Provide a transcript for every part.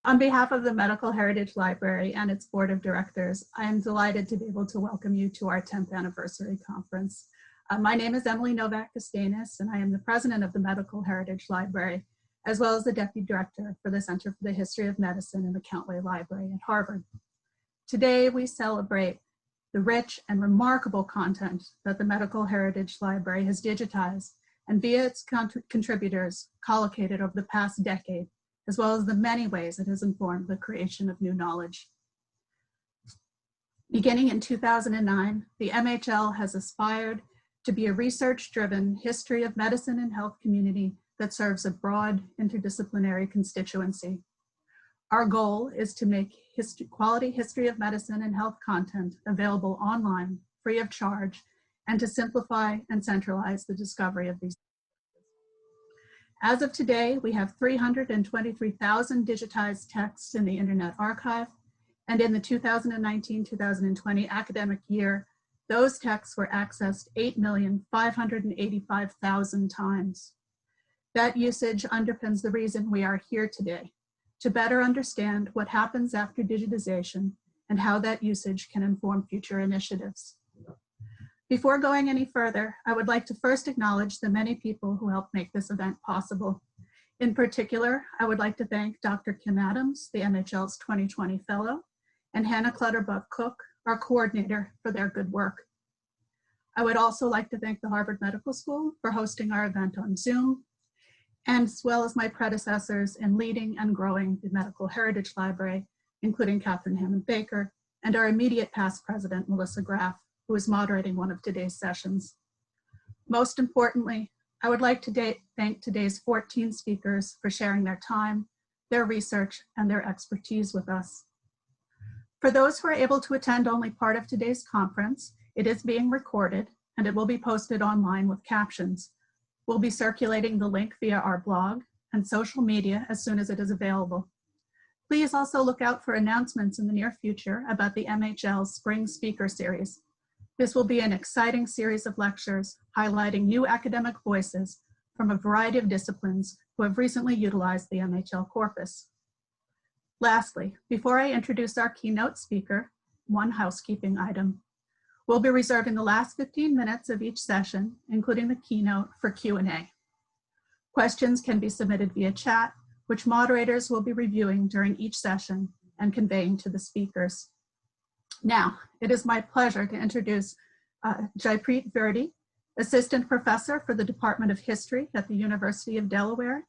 On behalf of the Medical Heritage Library and its board of directors, I am delighted to be able to welcome you to our 10th anniversary conference. My name is Emily Novakostanis, and I am the president of the Medical Heritage Library, as well as the deputy director for the Center for the History of Medicine in the Countley Library at Harvard. Today, we celebrate the rich and remarkable content that the Medical Heritage Library has digitized and via its contributors collocated over the past decade, as well as the many ways it has informed the creation of new knowledge. Beginning in 2009, the MHL has aspired to be a research-driven history of medicine and health community that serves a broad interdisciplinary constituency. Our goal is to make quality history of medicine and health content available online, free of charge, and to simplify and centralize the discovery of these. As of today, we have 323,000 digitized texts in the Internet Archive, and in the 2019-2020 academic year, those texts were accessed 8,585,000 times. That usage underpins the reason we are here today, to better understand what happens after digitization and how that usage can inform future initiatives. Before going any further, I would like to first acknowledge the many people who helped make this event possible. In particular, I would like to thank Dr. Kim Adams, the MHL's 2020 Fellow, and Hannah Clutterbuck-Cook, our coordinator, for their good work. I would also like to thank the Harvard Medical School for hosting our event on Zoom, and as well as my predecessors in leading and growing the Medical Heritage Library, including Catherine Hammond-Baker, and our immediate past president, Melissa Graff, who is moderating one of today's sessions. Most importantly, I would like to thank today's 14 speakers for sharing their time, their research, and their expertise with us. For those who are able to attend only part of today's conference, it is being recorded and it will be posted online with captions. We'll be circulating the link via our blog and social media as soon as it is available. Please also look out for announcements in the near future about the MHL's Spring Speaker Series. This will be an exciting series of lectures highlighting new academic voices from a variety of disciplines who have recently utilized the MHL corpus. Lastly, before I introduce our keynote speaker, one housekeeping item. We'll be reserving the last 15 minutes of each session, including the keynote, for Q&A. Questions can be submitted via chat, which moderators will be reviewing during each session and conveying to the speakers. Now, it is my pleasure to introduce Jaipreet Virdi, Assistant Professor for the Department of History at the University of Delaware.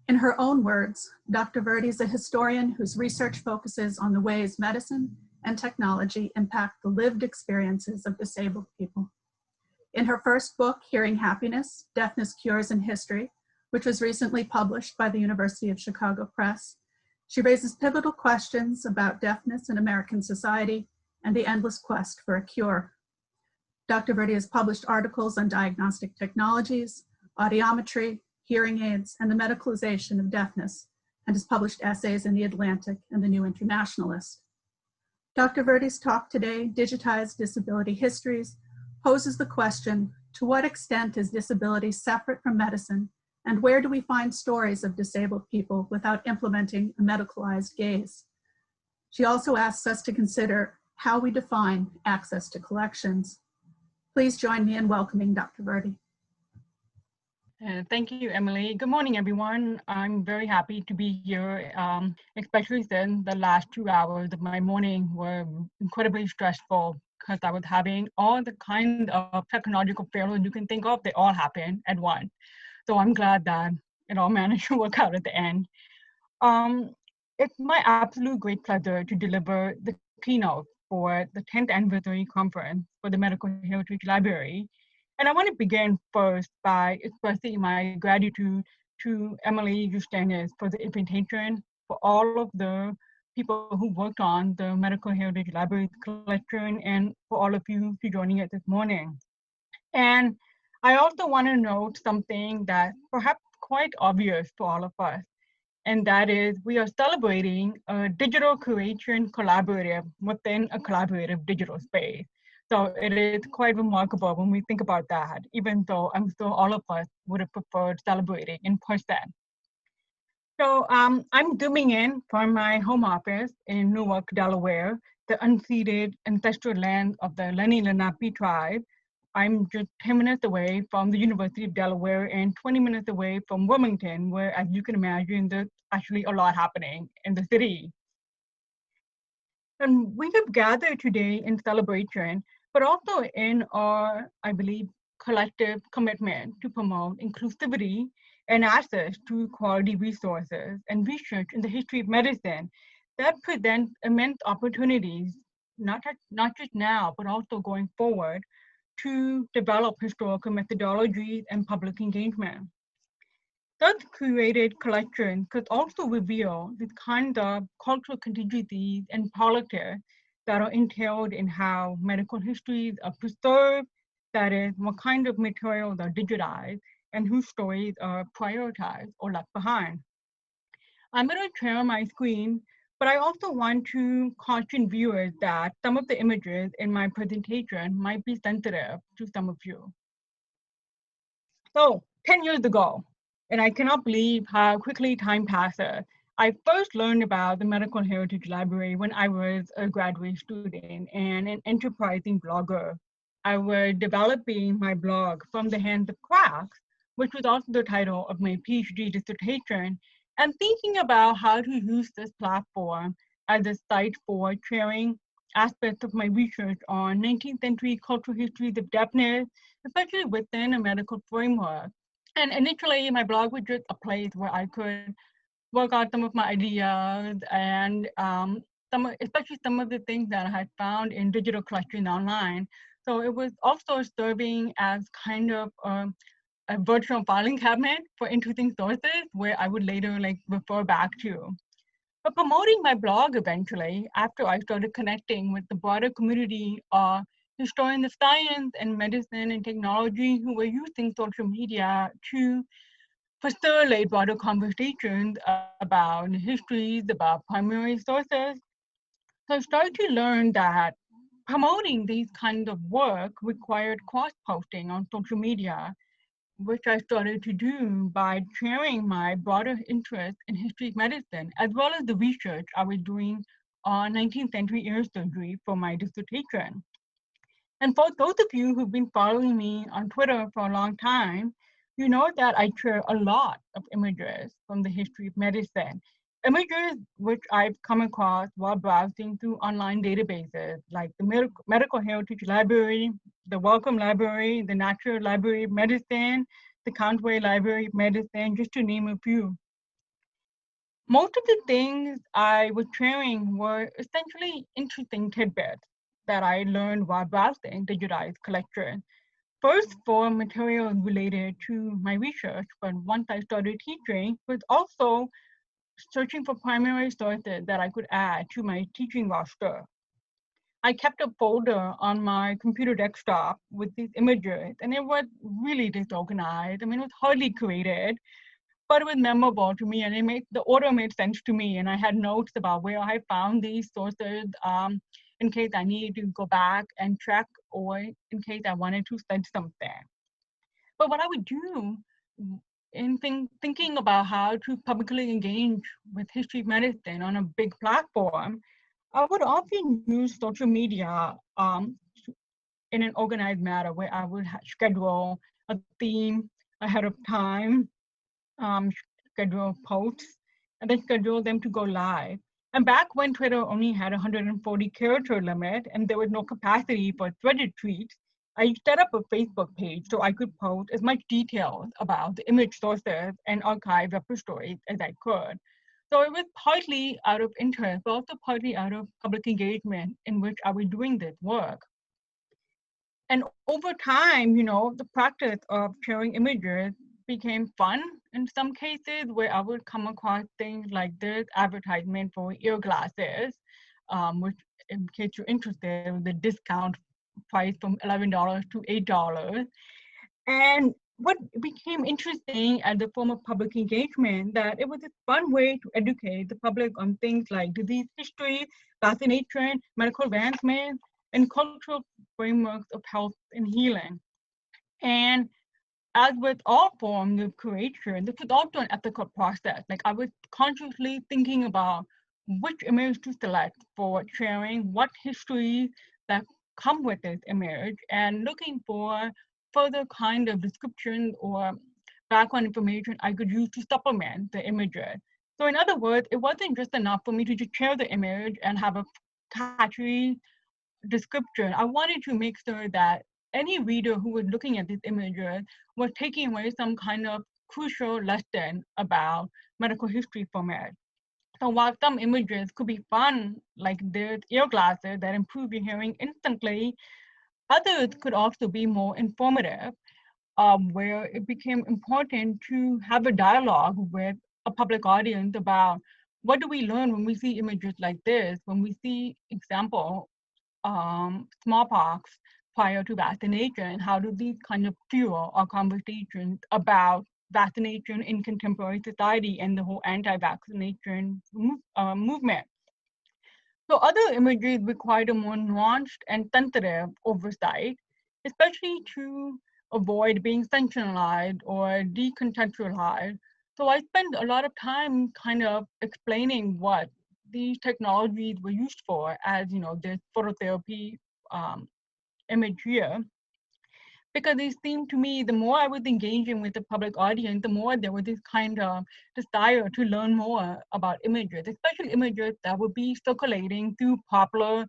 In her own words, Dr. Virdi is a historian whose research focuses on the ways medicine and technology impact the lived experiences of disabled people. In her first book, Hearing Happiness, Deafness Cures in History, which was recently published by the University of Chicago Press, she raises pivotal questions about deafness in American society and the endless quest for a cure. Dr. Virdi has published articles on diagnostic technologies, audiometry, hearing aids, and the medicalization of deafness, and has published essays in The Atlantic and the New Internationalist. Dr. Virdi's talk today, Digitized Disability Histories, poses the question, to what extent is disability separate from medicine, and where do we find stories of disabled people without implementing a medicalized gaze? She also asks us to consider how we define access to collections. Please join me in welcoming Dr. Virdi. Thank you, Emily. Good morning, everyone. I'm very happy to be here, especially since the last 2 hours of my morning were incredibly stressful because I was having all the kind of technological failures you can think of. They all happened at once. So I'm glad that it all managed to work out at the end. It's my absolute great pleasure to deliver the keynote for the 10th anniversary conference for the Medical Heritage Library. And I want to begin first by expressing my gratitude to Emily Justanis for the invitation, for all of the people who worked on the Medical Heritage Library collection, and for all of you for joining it this morning. And I also want to note something that perhaps quite obvious to all of us, and that is we are celebrating a digital curation collaborative within a collaborative digital space. So it is quite remarkable when we think about that, even though I'm sure all of us would have preferred celebrating in person. So I'm zooming in from my home office in Newark, Delaware, the unceded ancestral land of the Lenni Lenape tribe. I'm just 10 minutes away from the University of Delaware and 20 minutes away from Wilmington, where, as you can imagine, there's actually a lot happening in the city. And we have gathered today in celebration, but also in our, I believe, collective commitment to promote inclusivity and access to quality resources and research in the history of medicine that present immense opportunities, not just now, but also going forward, to develop historical methodologies and public engagement. Such curated collections could also reveal the kinds of cultural contingencies and politics that are entailed in how medical histories are preserved, that is, what kind of materials are digitized, and whose stories are prioritized or left behind. I'm going to share my screen, but I also want to caution viewers that some of the images in my presentation might be sensitive to some of you. So 10 years ago, and I cannot believe how quickly time passes. I first learned about the Medical Heritage Library when I was a graduate student and an enterprising blogger. I was developing my blog from the hands of cracks, which was also the title of my PhD dissertation, and thinking about how to use this platform as a site for sharing aspects of my research on 19th century cultural histories of deafness, especially within a medical framework. And initially, my blog was just a place where I could work out some of my ideas and especially some of the things that I had found in digital collections online. So it was also serving as kind of a virtual filing cabinet for interesting sources where I would later refer back to. But promoting my blog eventually, after I started connecting with the broader community of historians of science and medicine and technology who were using social media to facilitate broader conversations about histories, about primary sources. So I started to learn that promoting these kinds of work required cross-posting on social media, which I started to do by sharing my broader interest in history of medicine, as well as the research I was doing on 19th century ear surgery for my dissertation. And for those of you who've been following me on Twitter for a long time, you know that I share a lot of images from the history of medicine. Images which I've come across while browsing through online databases like the Medical Heritage Library, the Wellcome Library, the Natural Library of Medicine, the Countway Library of Medicine, just to name a few. Most of the things I was sharing were essentially interesting tidbits that I learned while browsing digitized collections. First for materials related to my research, but once I started teaching, was also searching for primary sources that I could add to my teaching roster. I kept a folder on my computer desktop with these images, and it was really disorganized. I mean, it was hardly created, but it was memorable to me, and the order made sense to me. And I had notes about where I found these sources in case I needed to go back and check, or in case I wanted to study something. But what I would do in thinking about how to publicly engage with history of medicine on a big platform, I would often use social media in an organized manner where I would schedule a theme ahead of time, um, schedule posts, and then schedule them to go live. And back when Twitter only had 140 character limit and there was no capacity for threaded tweets, I set up a Facebook page so I could post as much details about the image sources and archive repositories as I could. So it was partly out of interest, but also partly out of public engagement in which I was doing this work. And over time, the practice of sharing images became fun in some cases where I would come across things like this advertisement for ear glasses, which in case you're interested, was the discount price from $11 to $8. And what became interesting as a form of public engagement, that it was a fun way to educate the public on things like disease history, vaccination, medical advancement, and cultural frameworks of health and healing. And as with all forms of creation, this was also an ethical process. Like I was consciously thinking about which image to select for sharing, what histories that come with this image, and looking for further kind of description or background information I could use to supplement the images. So in other words, it wasn't just enough for me to just share the image and have a catchy description. I wanted to make sure that any reader who was looking at these images was taking away some kind of crucial lesson about medical history from it. So while some images could be fun, like there's ear glasses that improve your hearing instantly, others could also be more informative, where it became important to have a dialogue with a public audience about what do we learn when we see images like this, when we see example smallpox prior to vaccination, how do these kind of fuel our conversations about vaccination in contemporary society and the whole anti-vaccination movement. So other images required a more nuanced and sensitive oversight, especially to avoid being sensationalized or decontextualized. So I spent a lot of time kind of explaining what these technologies were used for, as you know, there's phototherapy um, image here, because it seemed to me the more I was engaging with the public audience, the more there was this kind of desire to learn more about images, especially images that would be circulating through popular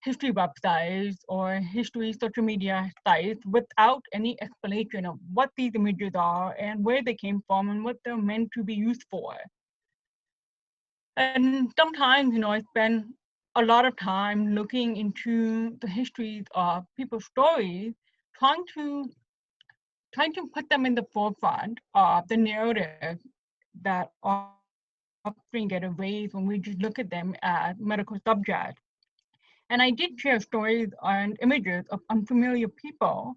history websites or history social media sites without any explanation of what these images are and where they came from and what they're meant to be used for. And sometimes, you know, I spend a lot of time looking into the histories of people's stories, trying to trying to put them in the forefront of the narrative that often get erased when we just look at them as medical subjects. And I did share stories and images of unfamiliar people.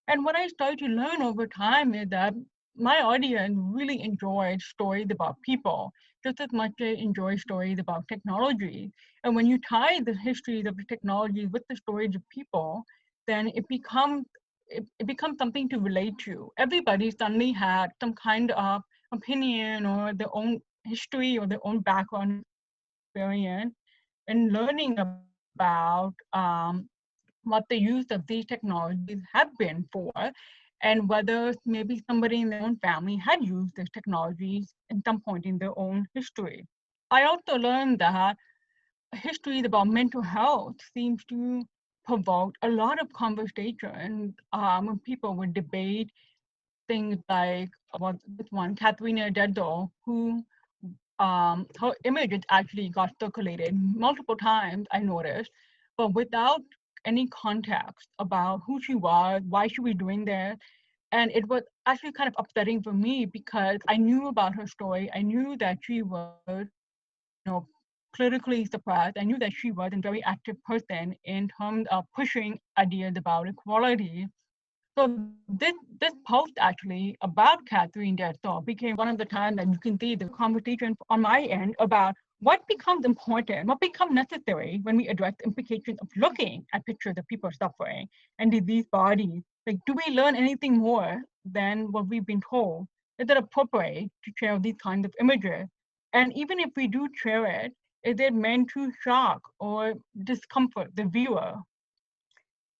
And what I started to learn over time is that my audience really enjoyed stories about people just as much as they enjoy stories about technology. And when you tie the histories of the technology with the stories of people, then it becomes something to relate to. Everybody suddenly had some kind of opinion or their own history or their own background experience and learning about what the use of these technologies have been for and whether maybe somebody in their own family had used these technologies at some point in their own history. I also learned that histories about mental health seems to provoke a lot of conversation when people would debate things like about this one, Katharina Deddo, who her images actually got circulated multiple times, I noticed, but without any context about who she was, why she was doing this. And it was actually kind of upsetting for me because I knew about her story. I knew that she was, you know, politically suppressed. I knew that she was a very active person in terms of pushing ideas about equality. So this post actually about Catherine Detzel became one of the times that you can see the conversation on my end about what becomes important, what becomes necessary when we address the implications of looking at pictures of people suffering and disease bodies. Like, do we learn anything more than what we've been told? Is it appropriate to share these kinds of images? And even if we do share it, is it meant to shock or discomfort the viewer?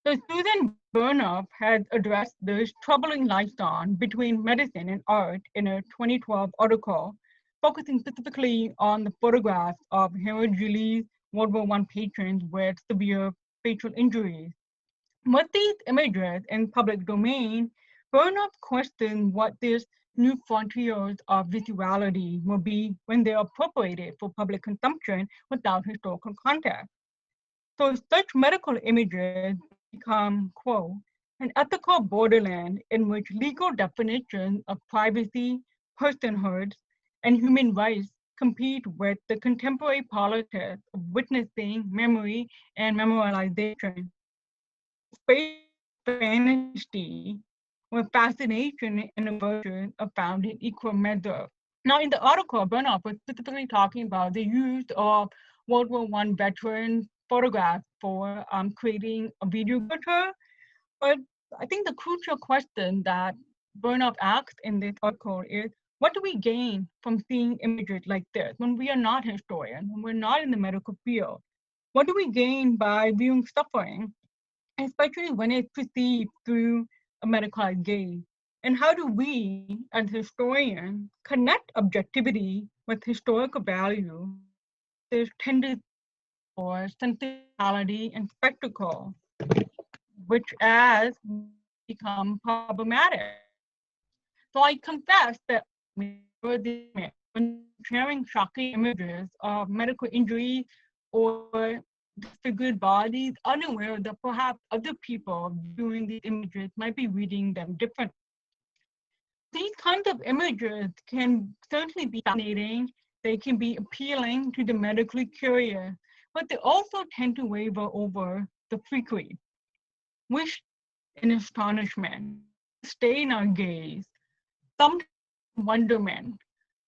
So Susan Burnoff has addressed this troubling liaison between medicine and art in a 2012 article, focusing specifically on the photographs of Harold Gillies' World War I patrons with severe facial injuries. With these images in public domain, Burnoff questioned what these new frontiers of visuality will be when they are appropriated for public consumption without historical context. So such medical images become, quote, an ethical borderland in which legal definitions of privacy, personhood, and human rights compete with the contemporary politics of witnessing, memory, and memorialization. A space of fantasy where fascination and aversion are found in equal measure. Now, in the article, Burnoff was specifically talking about the use of World War I veteran photographs for creating a video culture. But I think the crucial question that burn-off acts in this article is, what do we gain from seeing images like this when we are not historians, when we're not in the medical field? What do we gain by viewing suffering, especially when it's perceived through a medicalized gaze? And how do we, as historians, connect objectivity with historical value? There's tendency for sentimentality and spectacle, which as become problematic. So I confess that when sharing shocking images of medical injury or disfigured bodies, unaware that perhaps other people viewing these images might be reading them differently. These kinds of images can certainly be fascinating. They can be appealing to the medically curious, but they also tend to waver over the frequent. Which in astonishment, stay in our gaze, sometimes in wonderment,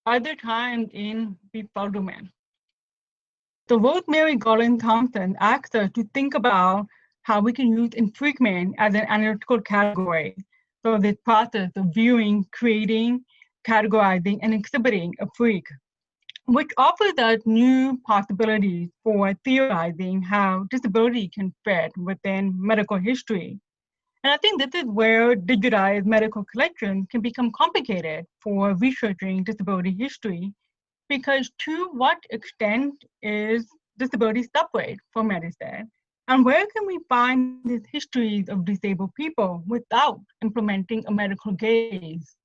other times in bewilderment. So Rosemary Garland Thompson asks us to think about how we can use infrequent as an analytical category. So this process of viewing, creating, categorizing, and exhibiting a freak, which offers us new possibilities for theorizing how disability can fit within medical history. And I think this is where digitized medical collections can become complicated for researching disability history, because to what extent is disability separate from medicine? And where can we find these histories of disabled people without implementing a medical gaze?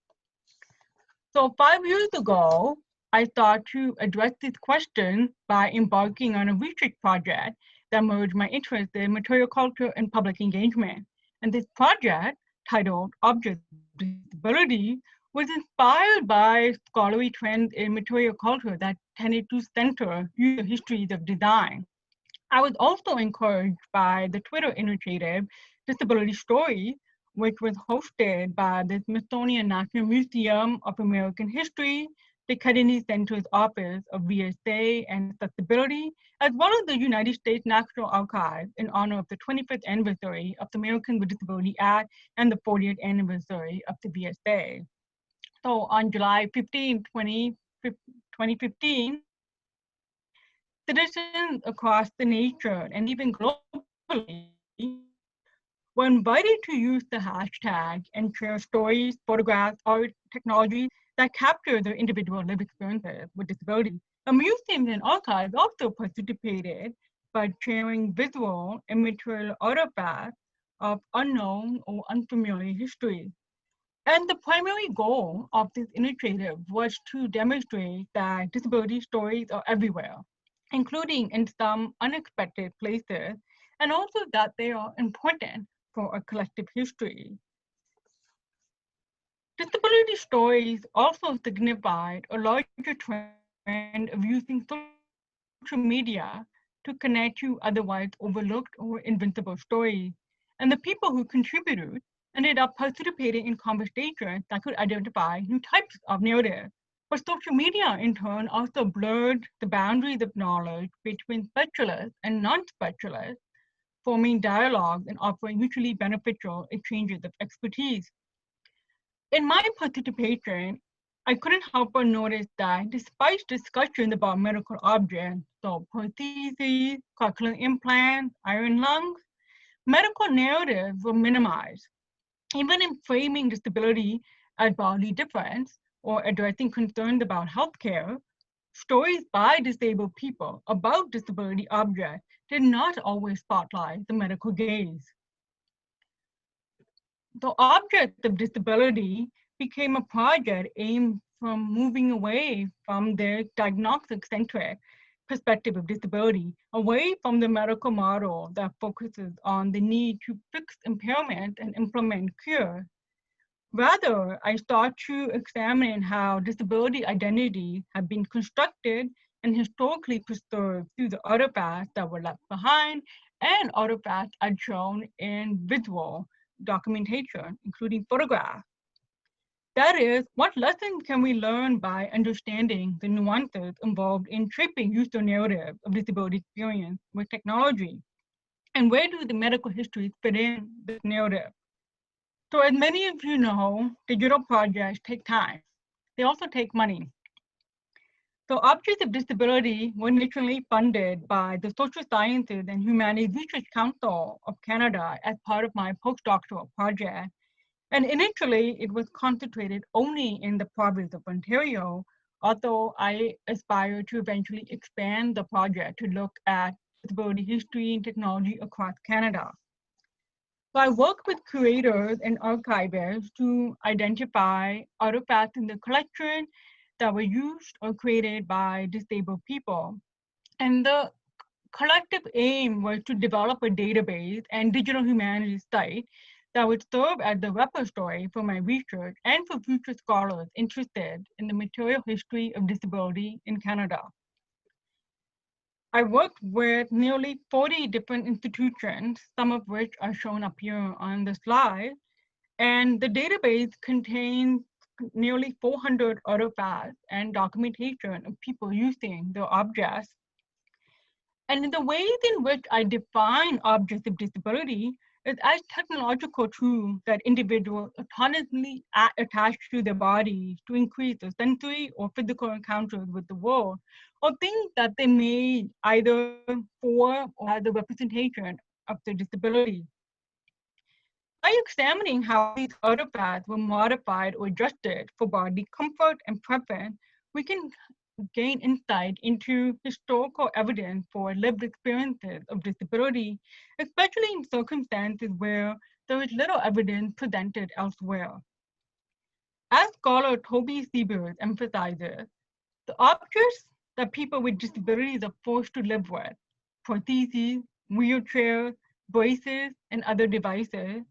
So 5 years ago, I thought to address this question by embarking on a research project that merged my interest in material culture and public engagement. And this project, titled Objects of Disability, was inspired by scholarly trends in material culture that tended to center user histories of design. I was also encouraged by the Twitter initiative Disability Stories, which was hosted by the Smithsonian National Museum of American History, the Kennedy Center's Office of VSA and Accessibility, as well as the United States National Archives in honor of the 25th anniversary of the American with Disability Act and the 40th anniversary of the VSA. So on July 15, 2015, citizens across the nation and even globally were invited to use the hashtag and share stories, photographs, art, technologies that capture their individual lived experiences with disability. The museums and archives also participated by sharing visual and material artifacts of unknown or unfamiliar history. And the primary goal of this initiative was to demonstrate that disability stories are everywhere, including in some unexpected places, and also that they are important for a collective history. Disability stories also signified a larger trend of using social media to connect to otherwise overlooked or invincible stories. And the people who contributed ended up participating in conversations that could identify new types of narratives. But social media, in turn, also blurred the boundaries of knowledge between specialists and non-specialists, forming dialogues and offering mutually beneficial exchanges of expertise. In my participation, I couldn't help but notice that despite discussions about medical objects, so prostheses, cochlear implants, iron lungs, medical narratives were minimized. Even in framing disability as bodily difference or addressing concerns about healthcare, stories by disabled people about disability objects did not always spotlight the medical gaze. The object of disability became a project aimed from moving away from the diagnostic-centric perspective of disability, away from the medical model that focuses on the need to fix impairment and implement cure. Rather, I start to examine how disability identities have been constructed and historically preserved through the artifacts that were left behind and artifacts I'd shown in visual documentation, including photographs. That is, what lessons can we learn by understanding the nuances involved in shaping user narratives of disability experience with technology? And where do the medical histories fit in this narrative? So as many of you know, digital projects take time. They also take money. So Objects of Disability were initially funded by the Social Sciences and Humanities Research Council of Canada as part of my postdoctoral project. And initially, it was concentrated only in the province of Ontario, although I aspire to eventually expand the project to look at disability history and technology across Canada. So I work with curators and archivists to identify artifacts in the collection that were used or created by disabled people. And the collective aim was to develop a database and digital humanities site that would serve as the repository for my research and for future scholars interested in the material history of disability in Canada. I worked with nearly 40 different institutions, some of which are shown up here on the slide, and the database contains nearly 400 artifacts and documentation of people using the objects. And in the ways in which I define objects of disability is as technological tools that individuals autonomously attach to their bodies to increase their sensory or physical encounters with the world, or things that they made either for or as a representation of their disability. By examining how these artifacts were modified or adjusted for body comfort and preference, we can gain insight into historical evidence for lived experiences of disability, especially in circumstances where there is little evidence presented elsewhere. As scholar Toby Siebers emphasizes, the objects that people with disabilities are forced to live with, prostheses, wheelchairs, braces, and other devices,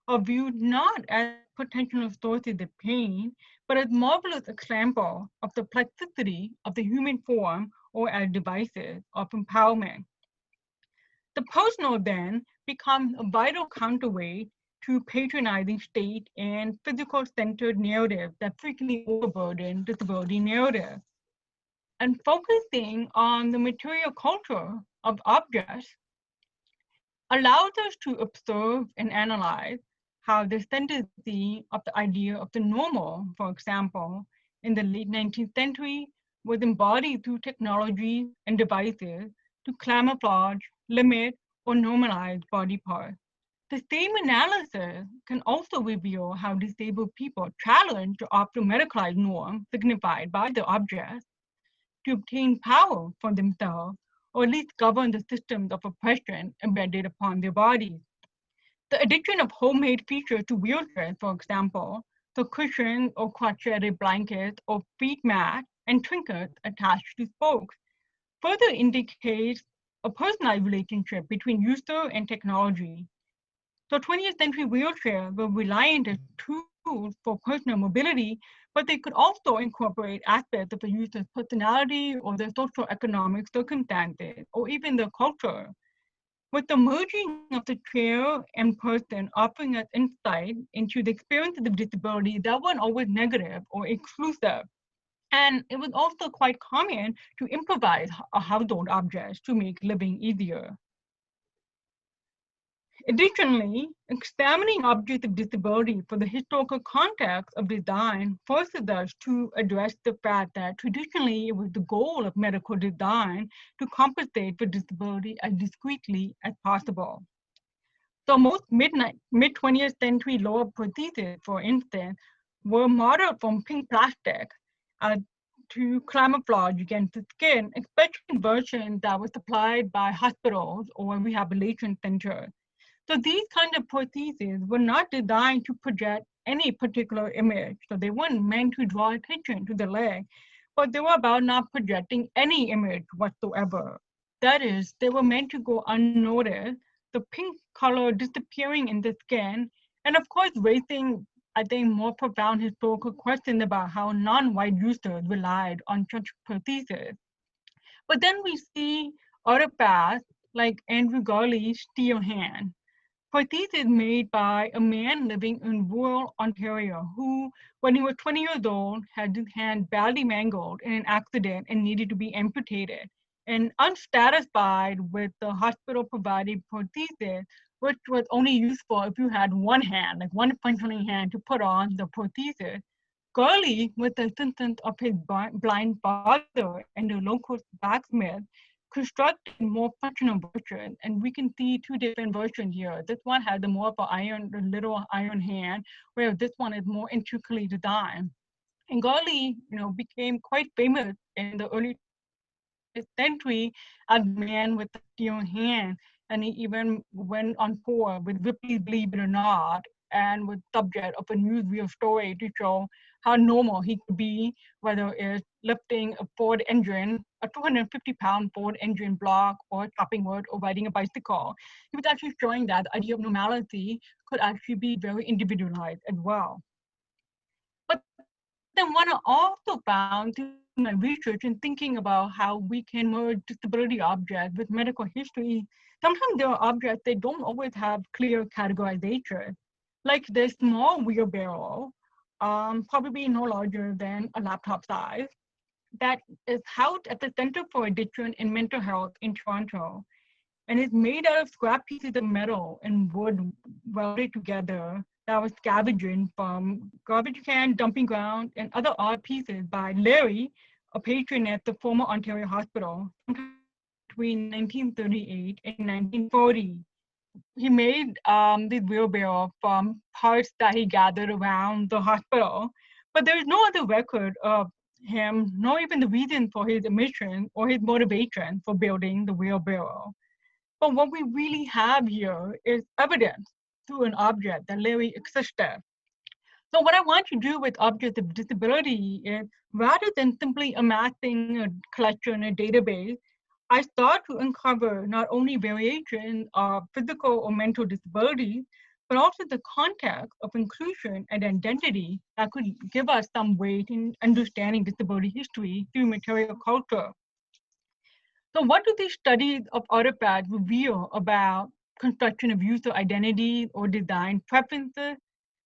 are viewed not as potential sources of pain, but as marvelous examples of the plasticity of the human form or as devices of empowerment. The personal then becomes a vital counterweight to patronizing state and physical-centered narratives that frequently overburden disability narratives. And focusing on the material culture of objects allows us to observe and analyze how the tendency of the idea of the normal, for example, in the late 19th century, was embodied through technology and devices to camouflage, limit, or normalize body parts. The same analysis can also reveal how disabled people challenge the often medicalized norm signified by the objects to obtain power for themselves, or at least govern the systems of oppression embedded upon their bodies. The addition of homemade features to wheelchairs, for example, so cushions or crotcheted blankets or feet mats and trinkets attached to spokes, further indicates a personalized relationship between user and technology. So 20th century wheelchairs were reliant as tools for personal mobility, but they could also incorporate aspects of the user's personality or their socioeconomic circumstances, or even their culture. With the merging of the chair and person offering us insight into the experiences of disability that weren't always negative or exclusive. And it was also quite common to improvise household objects to make living easier. Additionally, examining objects of disability for the historical context of design forces us to address the fact that traditionally it was the goal of medical design to compensate for disability as discreetly as possible. So most mid-20th century lower prostheses, for instance, were modeled from pink plastic uh, to camouflage against the skin, especially in versions that were supplied by hospitals or rehabilitation centers. So these kind of prostheses were not designed to project any particular image. So they weren't meant to draw attention to the leg, but they were about not projecting any image whatsoever. That is, they were meant to go unnoticed, the pink color disappearing in the skin, and of course raising, I think, more profound historical questions about how non-white users relied on such prostheses. But then we see artifacts like Andrew Garli's steel hand. Prosthesis made by a man living in rural Ontario who, when he was 20 years old, had his hand badly mangled in an accident and needed to be amputated. And unsatisfied with the hospital provided prosthesis, which was only useful if you had one hand, like one functioning hand to put on the prosthesis. Garli, with the assistance of his blind father and a local blacksmith, constructed more functional versions, and we can see two different versions here. This one has the more of the little iron hand, whereas this one is more intricately designed. And Garli, became quite famous in the early 20th century as the man with the steel hand, and he even went on tour with Ripley's Believe It or Not, and was subject of a newsreel story to show how normal he could be, whether it's lifting a Ford engine, a 250-pound Ford engine block, or chopping wood, or riding a bicycle. He was actually showing that the idea of normality could actually be very individualized as well. But then what I also found through my research and thinking about how we can merge disability objects with medical history, sometimes there are objects that don't always have clear categorization. Like this small wheelbarrow, probably no larger than a laptop size, that is housed at the Center for Addiction and Mental Health in Toronto. And it's made out of scrap pieces of metal and wood welded together that was scavenged from garbage can, dumping ground, and other odd pieces by Larry, a patron at the former Ontario Hospital, between 1938 and 1940. He made this wheelbarrow from parts that he gathered around the hospital, but there is no other record of him, nor even the reason for his admission or his motivation for building the wheelbarrow. But what we really have here is evidence through an object that Larry existed. So what I want to do with objects of disability is, rather than simply amassing a collection, a database, I start to uncover not only variation of physical or mental disabilities, but also the context of inclusion and identity that could give us some weight in understanding disability history through material culture. So what do these studies of artifacts reveal about construction of user identity or design preferences?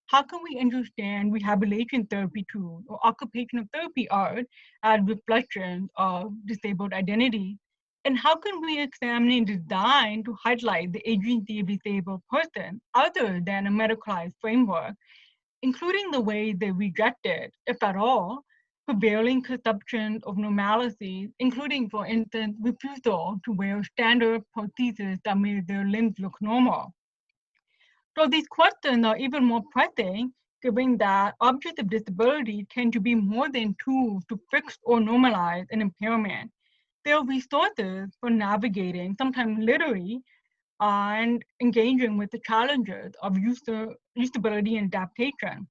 How can we understand rehabilitation therapy tools or occupational therapy art as reflections of disabled identity? And how can we examine design to highlight the agency of disabled person other than a medicalized framework, including the way they rejected, if at all, prevailing conceptions of normalcy, including, for instance, refusal to wear standard prostheses that made their limbs look normal. So these questions are even more pressing, given that objects of disability tend to be more than tools to fix or normalize an impairment. They are resources for navigating, sometimes literally, and engaging with the challenges of usability and adaptation.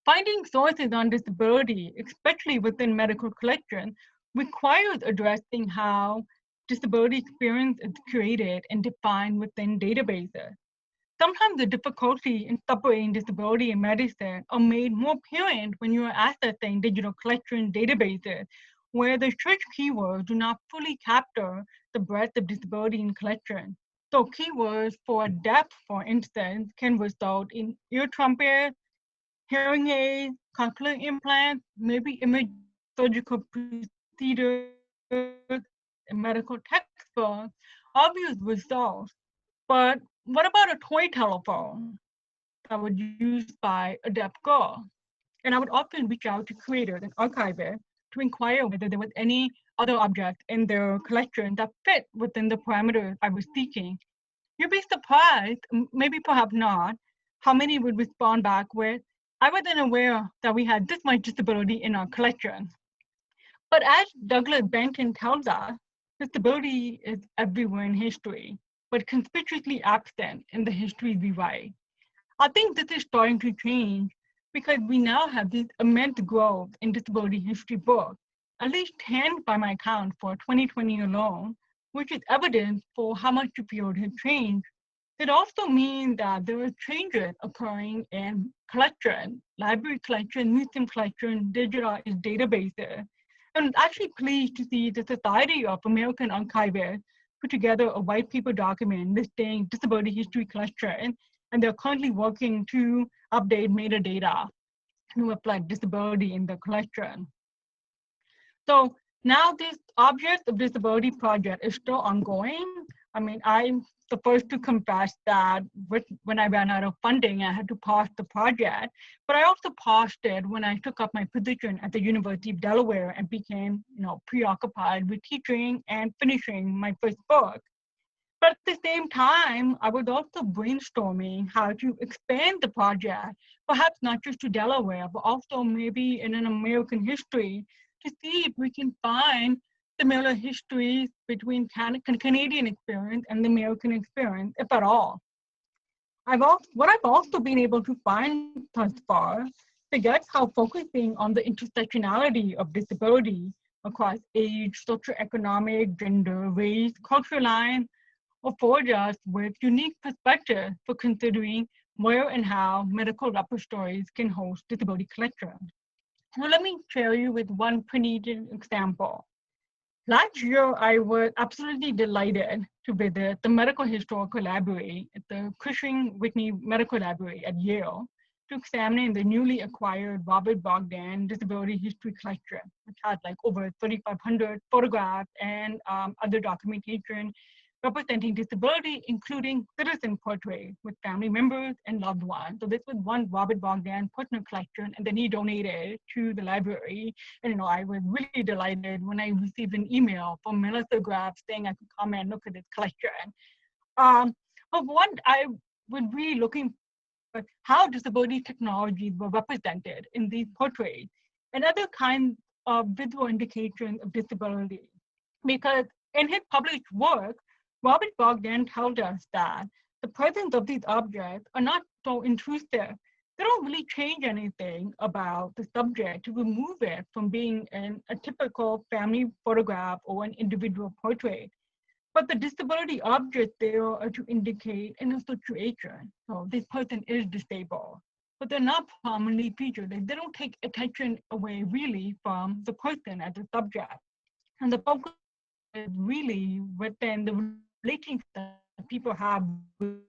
Finding sources on disability, especially within medical collection, requires addressing how disability experience is created and defined within databases. Sometimes the difficulty in separating disability and medicine are made more apparent when you are accessing digital collection databases, where the search keywords do not fully capture the breadth of disability in collection. So keywords for depth, for instance, can result in ear trumpets, hearing aids, cochlear implants, maybe image surgical procedures, and medical textbooks, obvious results. But what about a toy telephone that was used by a deaf girl? And I would often reach out to creators and archivists to inquire whether there was any other object in their collection that fit within the parameters I was seeking. You'd be surprised, maybe perhaps not, how many would respond back with, I wasn't aware that we had this much disability in our collection. But as Douglas Benton tells us, disability is everywhere in history, but conspicuously absent in the histories we write. I think this is starting to change because we now have this immense growth in disability history books, at least 10 by my count for 2020 alone, which is evidence for how much the field has changed. It also means that there are changes occurring in collection, library collection, museum collection, digitized databases. I'm actually pleased to see the Society of American Archivists put together a white paper document listing disability history collection, and they're currently working to update metadata to reflect disability in the collection. So now this Object of Disability project is still ongoing. I mean, I'm the first to confess that when I ran out of funding, I had to pause the project. But I also paused it when I took up my position at the University of Delaware and became, preoccupied with teaching and finishing my first book. But at the same time, I was also brainstorming how to expand the project, perhaps not just to Delaware, but also maybe in an American history, to see if we can find similar histories between Canadian experience and the American experience, if at all. What I've also been able to find thus far suggests how focusing on the intersectionality of disability across age, socioeconomic, gender, race, cultural lines afford us with unique perspective for considering where and how medical repositories can host disability collections. Well, let me share you with one pretty example. Last year, I was absolutely delighted to visit the Medical Historical Library at the Cushing Whitney Medical Library at Yale to examine the newly acquired Robert Bogdan Disability History Collection, which had like over 3,500 photographs and other documentation representing disability, including citizen portraits with family members and loved ones. So this was one Robert Bogdan personal collection, and then he donated to the library. And I was really delighted when I received an email from Melissa Graf saying I could come and look at this collection. But what I was really looking for how disability technologies were represented in these portraits and other kinds of visual indications of disability. Because in his published work, Robert Bogdan tells us that the presence of these objects are not so intrusive. They don't really change anything about the subject to remove it from being a typical family photograph or an individual portrait. But the disability objects there are to indicate an association. So this person is disabled, but they're not prominently featured. They don't take attention away really from the person as a subject. And the focus is really within the relationship that people have with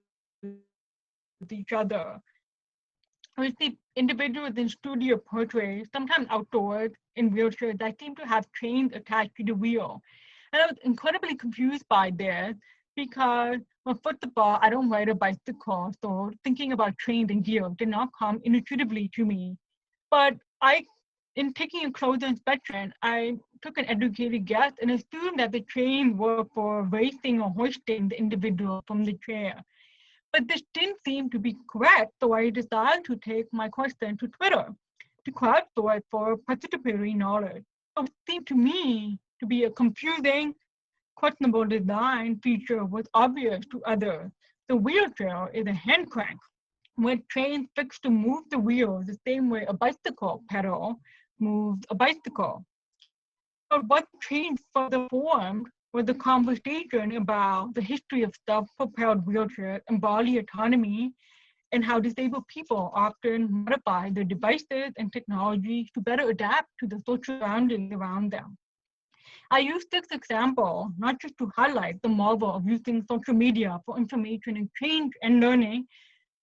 each other. We see individuals in studio portraits, sometimes outdoors in wheelchairs, that seem to have chains attached to the wheel. And I was incredibly confused by this because well, first of all, I don't ride a bicycle, so thinking about chains and gears did not come intuitively to me. But in taking a closer inspection, I took an educated guess and assumed that the chains were for raising or hoisting the individual from the chair. But this didn't seem to be correct, so I decided to take my question to Twitter to crowdsource for participatory knowledge. So it seemed to me to be a confusing, questionable design feature was obvious to others. The wheelchair is a hand crank with chains fixed to move the wheels the same way a bicycle pedal moves a bicycle. But what changed further formed was the conversation about the history of self-propelled wheelchairs and bodily autonomy and how disabled people often modify their devices and technologies to better adapt to the social surroundings around them. I use this example not just to highlight the marvel of using social media for information exchange and learning,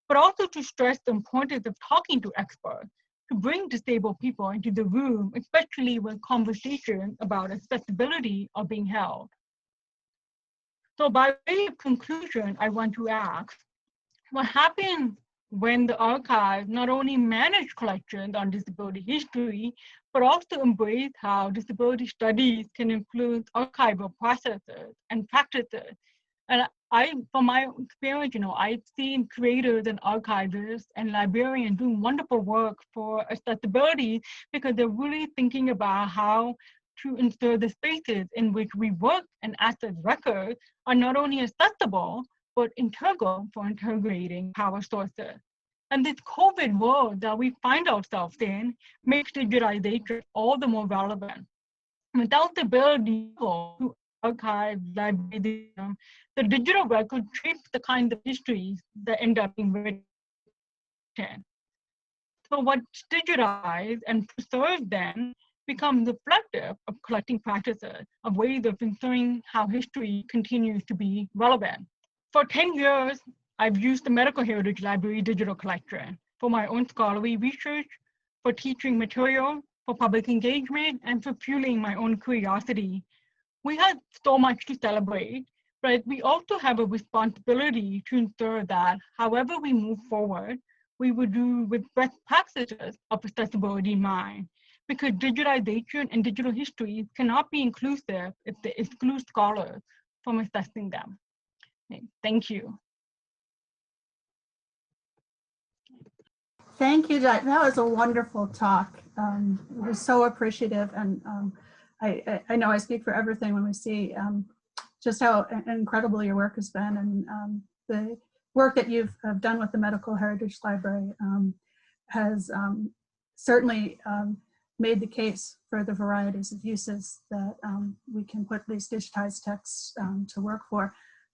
but also to stress the importance of talking to experts, to bring disabled people into the room, especially when conversations about accessibility are being held. So by way of conclusion, I want to ask, what happens when the archive not only manage collections on disability history, but also embrace how disability studies can influence archival processes and practices? And from my experience, I've seen creators and archivists and librarians doing wonderful work for accessibility because they're really thinking about how to ensure the spaces in which we work and access records are not only accessible, but integral for integrating power sources. And this COVID world that we find ourselves in makes digitization all the more relevant. Without the ability to archive, library, the digital record shapes the kind of histories that end up being written. So what's digitized and preserved then becomes reflective of collecting practices, of ways of ensuring how history continues to be relevant. For 10 years, I've used the Medical Heritage Library digital collection for my own scholarly research, for teaching material, for public engagement, and for fueling my own curiosity. We had so much to celebrate, Right? We also have a responsibility to ensure that however we move forward, we would do with best practices of accessibility in mind. Because digitization and digital histories cannot be inclusive if they exclude scholars from assessing them. Okay, thank you. Thank you, Jack. That was a wonderful talk. We're so appreciative, and I know I speak for everything when we see just how incredible your work has been, and the work that you've done with the Medical Heritage Library has certainly made the case for the varieties of uses that we can put these digitized texts to work for.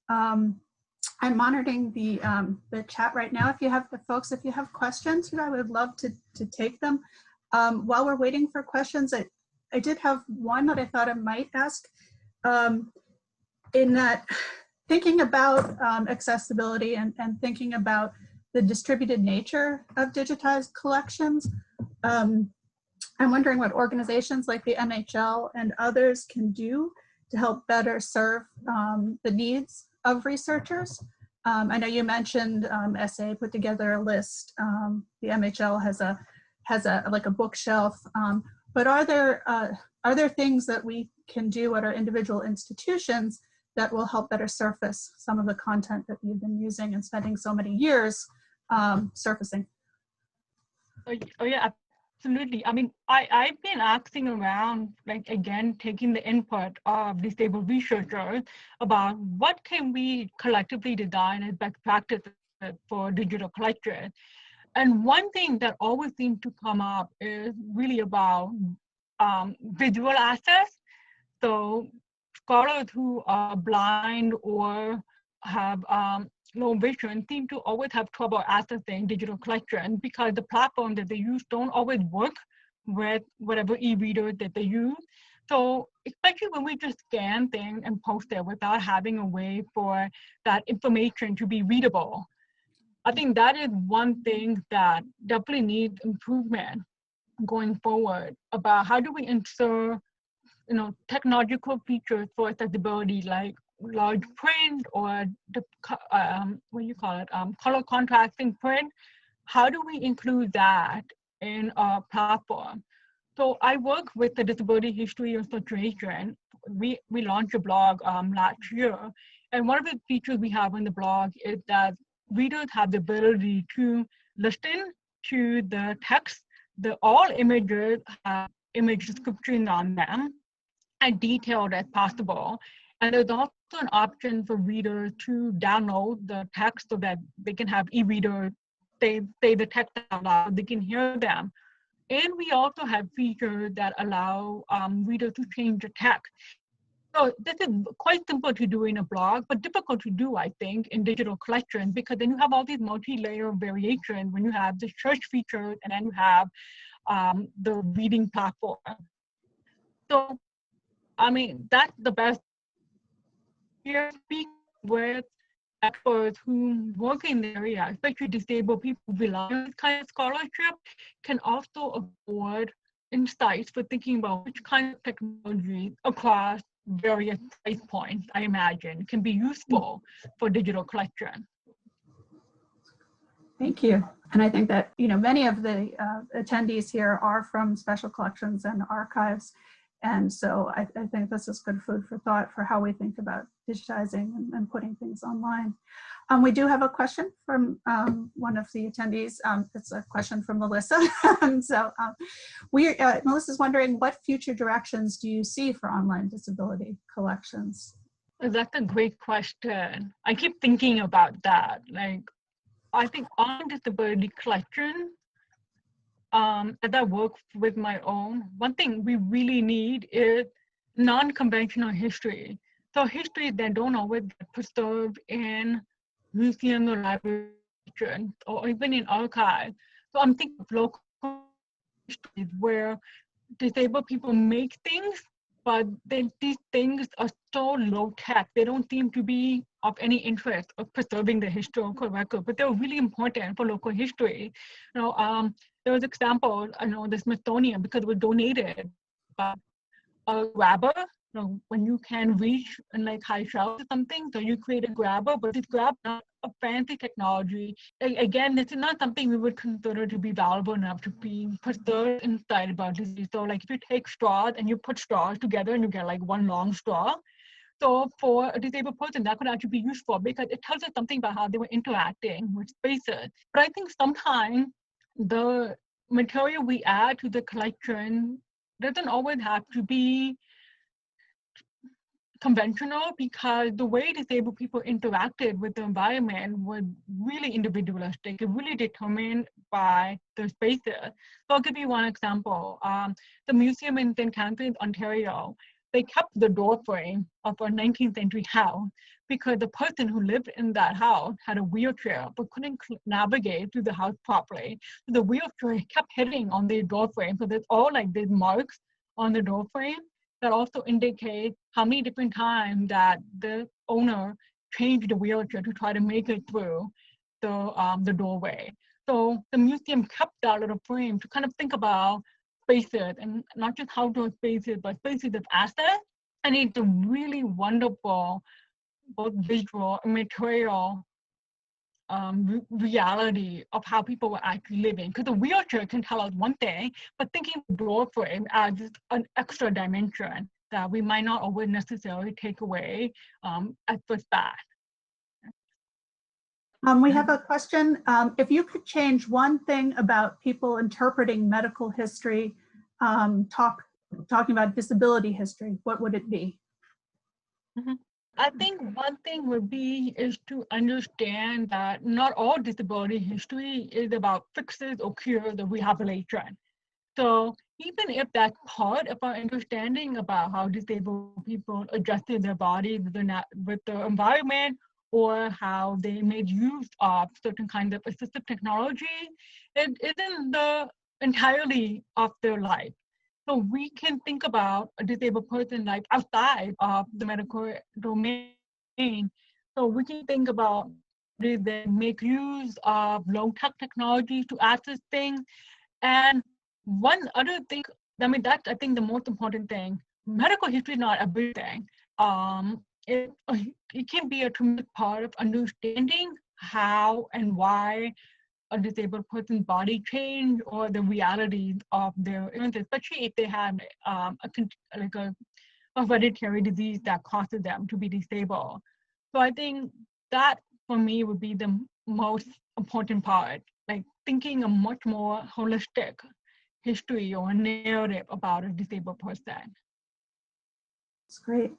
I'm monitoring the chat right now. If you have, folks, if you have questions, I would love to take them. While we're waiting for questions, I did have one that I thought I might ask. In that, thinking about accessibility and thinking about the distributed nature of digitized collections, I'm wondering what organizations like the MHL and others can do to help better serve the needs of researchers. I know you mentioned SA put together a list. The MHL has a like a bookshelf, but are there things that we can do at our individual institutions that will help better surface some of the content that you've been using and spending so many years surfacing? Oh yeah, absolutely. I mean, I've been asking around, like, again, taking the input of disabled researchers about what can we collectively design as best practices for digital collectors. And one thing that always seems to come up is really about visual access. So scholars who are blind or have low vision seem to always have trouble accessing digital collection because the platforms that they use don't always work with whatever e-reader that they use. So especially when we just scan things and post it without having a way for that information to be readable, I think that is one thing that definitely needs improvement going forward about how do we ensure, you know, technological features for accessibility like large print or the what do you call it, color contrasting print. How do we include that in our platform? So I work with the Disability History Association. We launched a blog last year, and one of the features we have on the blog is that readers have the ability to listen to the text. All images have image descriptions on them, as detailed as possible. And there's also an option for readers to download the text so that they can have e-reader say the text out loud, they can hear them. And we also have features that allow readers to change the text. So this is quite simple to do in a blog, but difficult to do, I think, in digital collection, because then you have all these multi-layer variations when you have the search features and then you have the reading platform. So, I mean, that's the best. Here, speak with experts who work in the area, especially disabled people who rely on this kind of scholarship, can also afford insights for thinking about which kind of technology across various price points, I imagine, can be useful for digital collection. Thank you. And I think that, you know, many of the attendees here are from special collections and archives. And so I think this is good food for thought for how we think about digitizing and putting things online. We do have a question from one of the attendees. It's a question from Melissa. Melissa's wondering, what future directions do you see for online disability collections? That's a great question. I keep thinking about that. Like, I think on disability collection, as I work with my own, one thing we really need is non-conventional history. So history that don't always get preserved in museums or libraries or even in archives. So I'm thinking of local histories where disabled people make things, but these things are so low tech, they don't seem to be of any interest of preserving the historical record, but they're really important for local history. You know, there was example, I know the Smithsonian, because it was donated by a grabber when you can reach and like high shelves or something, so you create a grabber, but this grab not a fancy technology. Again, this is not something we would consider to be valuable enough to be preserved inside a disease. So like if you take straws and you put straws together and you get like one long straw, so for a disabled person, that could actually be useful because it tells us something about how they were interacting with spaces. But I think sometimes the material we add to the collection doesn't always have to be conventional, because the way disabled people interacted with the environment was really individualistic. It really determined by the spaces. So I'll give you one example. The museum in St. Catharines, Ontario, they kept the door frame of a 19th century house because the person who lived in that house had a wheelchair but couldn't navigate through the house properly. So the wheelchair kept hitting on the door frame. So there's all like these marks on the door frame that also indicate how many different times that the owner changed the wheelchair to try to make it through the doorway. So the museum kept that little frame to kind of think about spaces, and not just outdoor spaces, but spaces of access. And it's a really wonderful, both visual and material reality of how people were actually living. Because the wheelchair can tell us one thing, but thinking the door frame adds an extra dimension that we might not always necessarily take away at first pass. We have a question. If you could change one thing about people interpreting medical history, talking about disability history, what would it be? Mm-hmm. I think one thing would be is to understand that not all disability history is about fixes or cures or rehabilitation. So even if that's part of our understanding about how disabled people adjusted their bodies with the environment, or how they made use of certain kinds of assistive technology, it isn't the entirely of their life. So we can think about a disabled person like outside of the medical domain. So we can think about they make use of low-tech technology to access things. And one other thing, I mean, that's, I think, the most important thing. Medical history is not everything. It can be a tremendous part of understanding how and why a disabled person's body change or the reality of their illness, especially if they have a hereditary disease that causes them to be disabled. So I think that for me would be the most important part, like thinking a much more holistic history or narrative about a disabled person. That's great.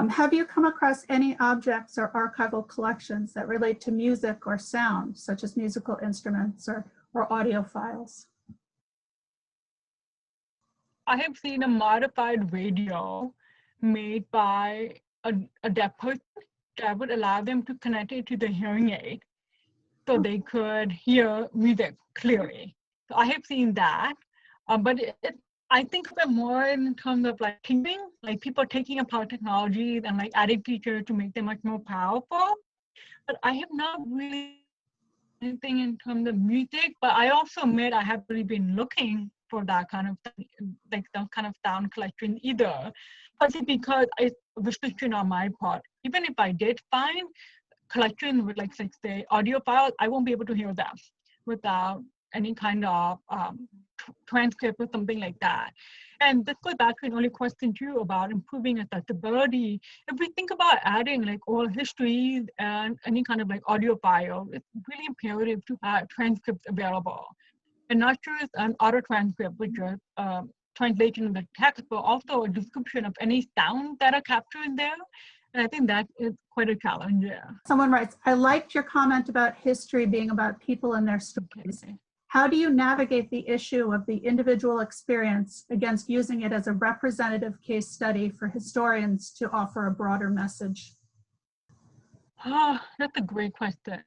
Have you come across any objects or archival collections that relate to music or sound, such as musical instruments or audio files? I have seen a modified radio made by a deaf person that would allow them to connect it to the hearing aid so they could hear music clearly. So I have seen that, but I think of it more in terms of like teaching, like people taking apart technologies and like adding features to make them much more powerful. But I have not really anything in terms of music, but I also admit I have really been looking for that kind of like that kind of sound collection either. Partly because it's a restriction on my part. Even if I did find collection with like say audio files, I won't be able to hear them without any kind of transcript or something like that. And this goes back to an earlier question too about improving accessibility. If we think about adding like oral histories and any kind of like audio file, it's really imperative to have transcripts available. And not just an auto transcript, which is translation of the text, but also a description of any sounds that are captured in there. And I think that is quite a challenge. Yeah. Someone writes, I liked your comment about history being about people and their stories. Okay. How do you navigate the issue of the individual experience against using it as a representative case study for historians to offer a broader message? Oh, that's a great question.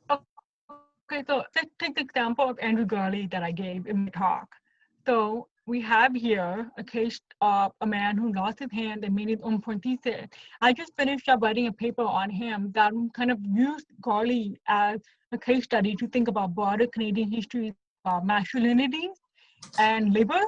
Okay, so let's take the example of Andrew Garli that I gave in the talk. So we have here a case of a man who lost his hand and made his own prosthesis. I just finished up writing a paper on him that kind of used Garli as a case study to think about broader Canadian history of masculinity and labor.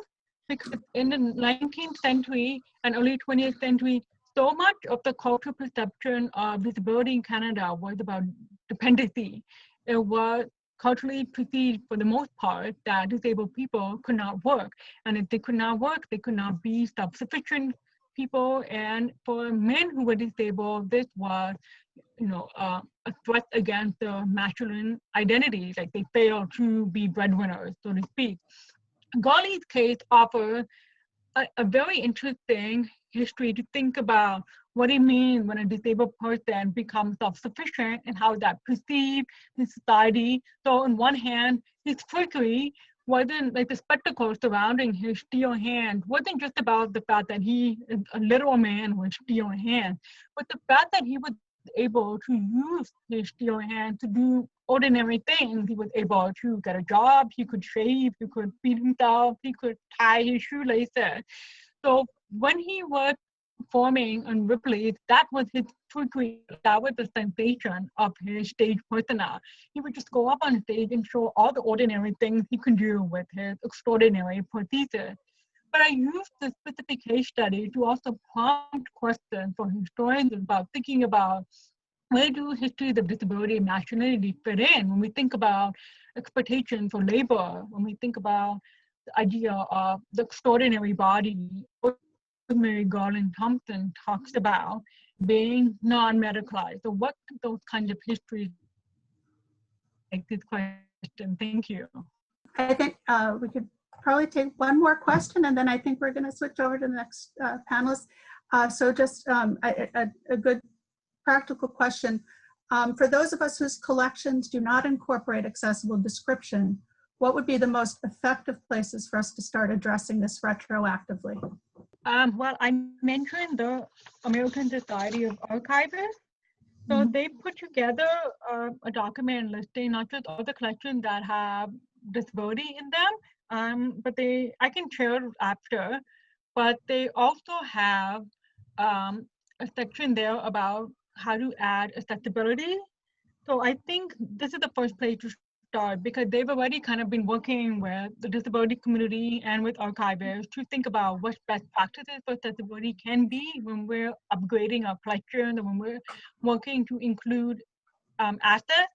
because in the 19th century and early 20th century, so much of the cultural perception of disability in Canada was about dependency. It was culturally perceived for the most part that disabled people could not work. And if they could not work, they could not be self-sufficient people. And for men who were disabled, this was a threat against the masculine identity, like they failed to be breadwinners, so to speak. Garli's case offers a very interesting history to think about what it means when a disabled person becomes self-sufficient and how that perceived in society. So on one hand, his trickery wasn't like the spectacle surrounding his steel hand wasn't just about the fact that he is a literal man with steel hands, but the fact that he was able to use his steel hand to do ordinary things. He was able to get a job, he could shave, he could feed himself, he could tie his shoelaces. So when he was performing on Ripley's, that was his trickery, that was the sensation of his stage persona. He would just go up on stage and show all the ordinary things he could do with his extraordinary prosthesis. But I used this specific case study to also prompt questions for historians about thinking about where do histories of disability and masculinity fit in when we think about expectations for labor, when we think about the idea of the extraordinary body. Mary Garland Thompson talks about being non-medicalized. So what those kinds of histories like this question? Thank you. I think we could probably take one more question, and then I think we're going to switch over to the next panelist. So just a good practical question. For those of us whose collections do not incorporate accessible description, what would be the most effective places for us to start addressing this retroactively? Well, I mentioned the American Society of Archivists. So they put together a document listing not just all the collections that have disability in them, but I can share it after, but they also have a section there about how to add accessibility. So I think this is the first place to start because they've already kind of been working with the disability community and with archivists to think about what best practices for accessibility can be when we're upgrading our collection and when we're working to include assets.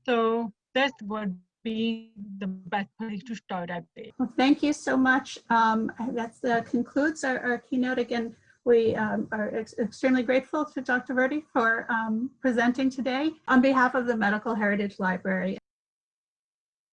So this would be the best place to start, I think. Well, thank you so much. That concludes our keynote. Again, we are extremely grateful to Dr. Verdi for presenting today on behalf of the Medical Heritage Library.